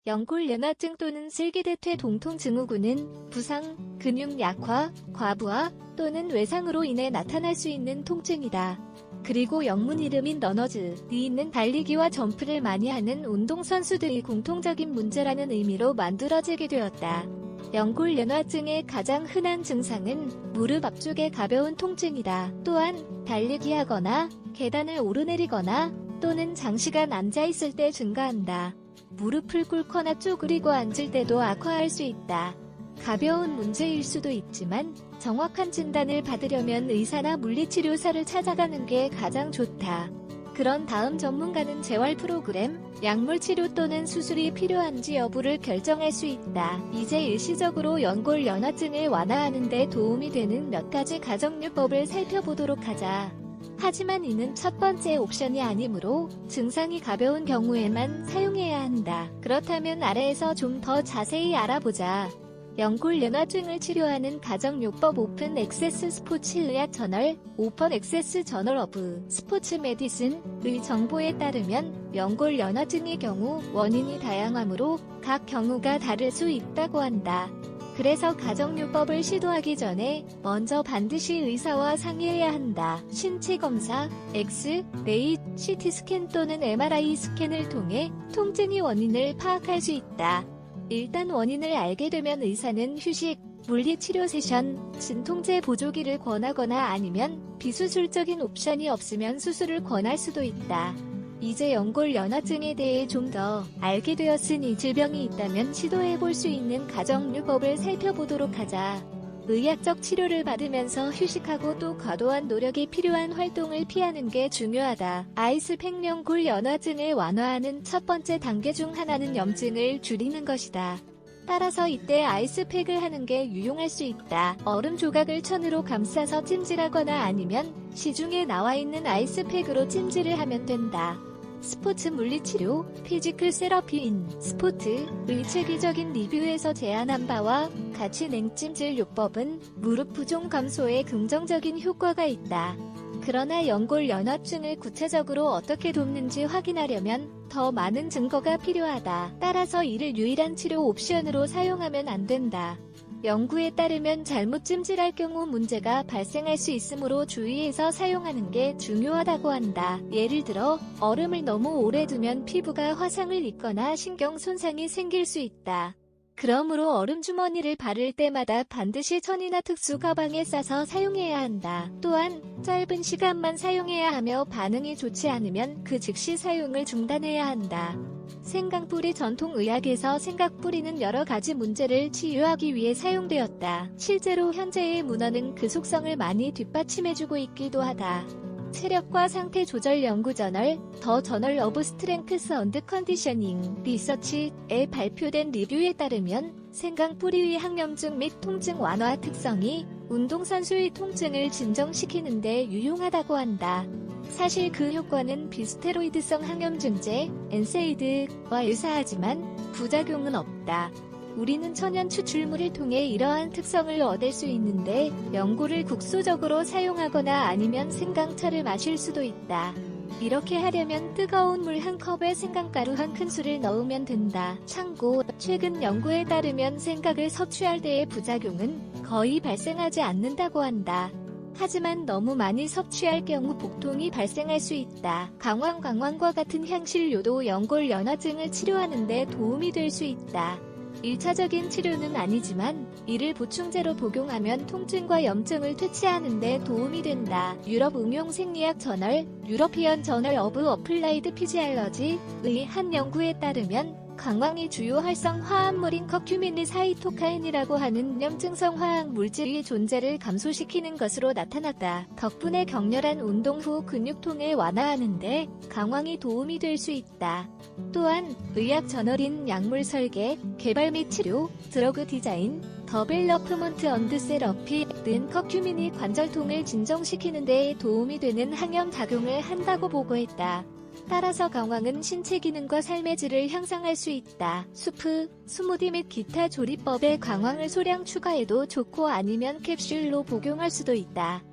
연골연화증 또는 슬기대퇴 동통 증후군은 부상, 근육 약화, 과부하 또는 외상으로 인해 나타날 수 있는 통증이다. 그리고 영문 이름인 러너즈에 있는 달리기와 점프를 많이 하는 운동선수들이 공통적인 문제라는 의미로 만들어지게 되었다. 연골연화증의 가장 흔한 증상은 무릎 앞쪽의 가벼운 통증이다. 또한 달리기 하거나 계단을 오르내리거나 또는 장시간 앉아있을 때 증가한다. 무릎을 꿇거나 쪼그리고 앉을 때도 악화할 수 있다. 가벼운 문제일 수도 있지만 정확한 진단을 받으려면 의사나 물리치료사를 찾아가는 게 가장 좋다. 그런 다음 전문가는 재활 프로그램, 약물 치료 또는 수술이 필요한지 여부를 결정할 수 있다. 이제 일시적으로 연골연화증을 완화하는 데 도움이 되는 몇 가지 가정요법을 살펴보도록 하자. 하지만 이는 첫 번째 옵션이 아니므로 증상이 가벼운 경우에만 사용해야 한다. 그렇다면 아래에서 좀 더 자세히 알아보자. 연골연화증을 치료하는 가정요법 오픈 액세스 스포츠 의학 저널, 오픈 액세스 저널 오브 스포츠 메디슨의 정보에 따르면 연골연화증의 경우 원인이 다양하므로 각 경우가 다를 수 있다고 한다. 그래서 가정요법을 시도하기 전에 먼저 반드시 의사와 상의해야 한다. 신체 검사, 엑스-레이, CT스캔 또는 MRI 스캔을 통해 통증의 원인을 파악할 수 있다. 일단 원인을 알게 되면 의사는 휴식, 물리치료 세션, 진통제 보조기를 권하거나 아니면 비수술적인 옵션이 없으면 수술을 권할 수도 있다. 이제 연골연화증에 대해 좀 더 알게 되었으니 질병이 있다면 시도해볼 수 있는 가정요법을 살펴보도록 하자. 의학적 치료를 받으면서 휴식하고 또 과도한 노력이 필요한 활동을 피하는 게 중요하다. 아이스팩 연골연화증을 완화하는 첫 번째 단계 중 하나는 염증을 줄이는 것이다. 따라서 이때 아이스팩을 하는 게 유용할 수 있다. 얼음 조각을 천으로 감싸서 찜질하거나 아니면 시중에 나와 있는 아이스팩으로 찜질을 하면 된다. 스포츠 물리치료, 피지컬 세러피인 스포트의 체계적인 리뷰에서 제안한 바와 같이 냉찜질 요법은 무릎 부종 감소에 긍정적인 효과가 있다. 그러나 연골연화증을 구체적으로 어떻게 돕는지 확인하려면 더 많은 증거가 필요하다. 따라서 이를 유일한 치료 옵션으로 사용하면 안 된다. 연구에 따르면 잘못 찜질할 경우 문제가 발생할 수 있으므로 주의해서 사용하는 게 중요하다고 한다. 예를 들어 얼음을 너무 오래 두면 피부가 화상을 입거나 신경 손상이 생길 수 있다. 그러므로 얼음 주머니를 바를 때마다 반드시 천이나 특수 가방에 싸서 사용해야 한다. 또한 짧은 시간만 사용해야 하며 반응이 좋지 않으면 그 즉시 사용을 중단해야 한다. 생강뿌리 전통의학에서 생강뿌리는 여러 가지 문제를 치유하기 위해 사용되었다. 실제로 현재의 문헌은 그 속성을 많이 뒷받침해주고 있기도 하다. 체력과 상태 조절 연구 저널, 더 저널 오브 스트렝크스 앤드 컨디셔닝 리서치에 발표된 리뷰에 따르면 생강뿌리의 항염증 및 통증 완화 특성이 운동선수의 통증을 진정시키는 데 유용하다고 한다. 사실 그 효과는 비스테로이드성 항염증제, 엔세이드와 유사하지만 부작용은 없다. 우리는 천연 추출물을 통해 이러한 특성을 얻을 수 있는데 연고를 국소적으로 사용하거나 아니면 생강차를 마실 수도 있다. 이렇게 하려면 뜨거운 물 한 컵에 생강가루 한 큰술을 넣으면 된다. 참고, 최근 연구에 따르면 생강을 섭취할 때의 부작용은 거의 발생하지 않는다고 한다. 하지만 너무 많이 섭취할 경우 복통이 발생할 수 있다. 강황과 같은 향신료도 연골연화증을 치료하는 데 도움이 될 수 있다. 1차적인 치료는 아니지만 이를 보충제로 복용하면 통증과 염증을 퇴치하는 데 도움이 된다. 유럽 응용생리학 저널, 유러피언 저널 오브 어플라이드 피지알러지의 한 연구에 따르면 강황이 주요 활성 화합물인 커큐민리 사이토카인이라고 하는 염증성 화학 물질의 존재를 감소시키는 것으로 나타났다. 덕분에 격렬한 운동 후 근육통을 완화하는데 강황이 도움이 될 수 있다. 또한 의학 저널인 약물 설계, 개발 및 치료, 드러그 디자인, 더벨러프먼트 언드 세러피는 커큐민이 관절통을 진정시키는 데 도움이 되는 항염 작용을 한다고 보고했다. 따라서 강황은 신체 기능과 삶의 질을 향상할 수 있다. 수프, 스무디 및 기타 조리법에 강황을 소량 추가해도 좋고 아니면 캡슐로 복용할 수도 있다.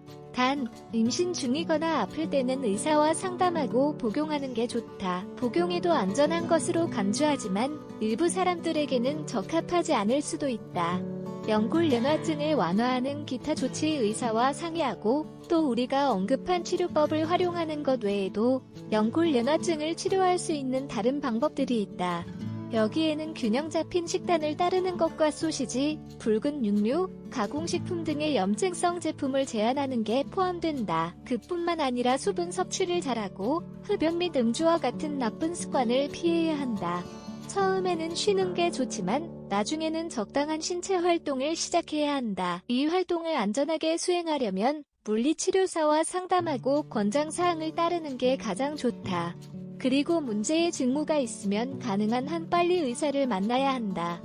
단, 임신 중이거나 아플 때는 의사와 상담하고 복용하는 게 좋다. 복용에도 안전한 것으로 강조하지만 일부 사람들에게는 적합하지 않을 수도 있다. 연골연화증을 완화하는 기타 조치 의사와 상의하고 또 우리가 언급한 치료법을 활용하는 것 외에도 연골연화증을 치료할 수 있는 다른 방법들이 있다. 여기에는 균형 잡힌 식단을 따르는 것과 소시지, 붉은 육류, 가공식품 등의 염증성 제품을 제한하는 게 포함된다. 그뿐만 아니라 수분 섭취를 잘하고 흡연 및 음주와 같은 나쁜 습관을 피해야 한다. 처음에는 쉬는 게 좋지만 나중에는 적당한 신체 활동을 시작해야 한다. 이 활동을 안전하게 수행하려면 물리치료사와 상담하고 권장사항을 따르는 게 가장 좋다. 그리고 문제의 징후가 있으면 가능한 한 빨리 의사를 만나야 한다.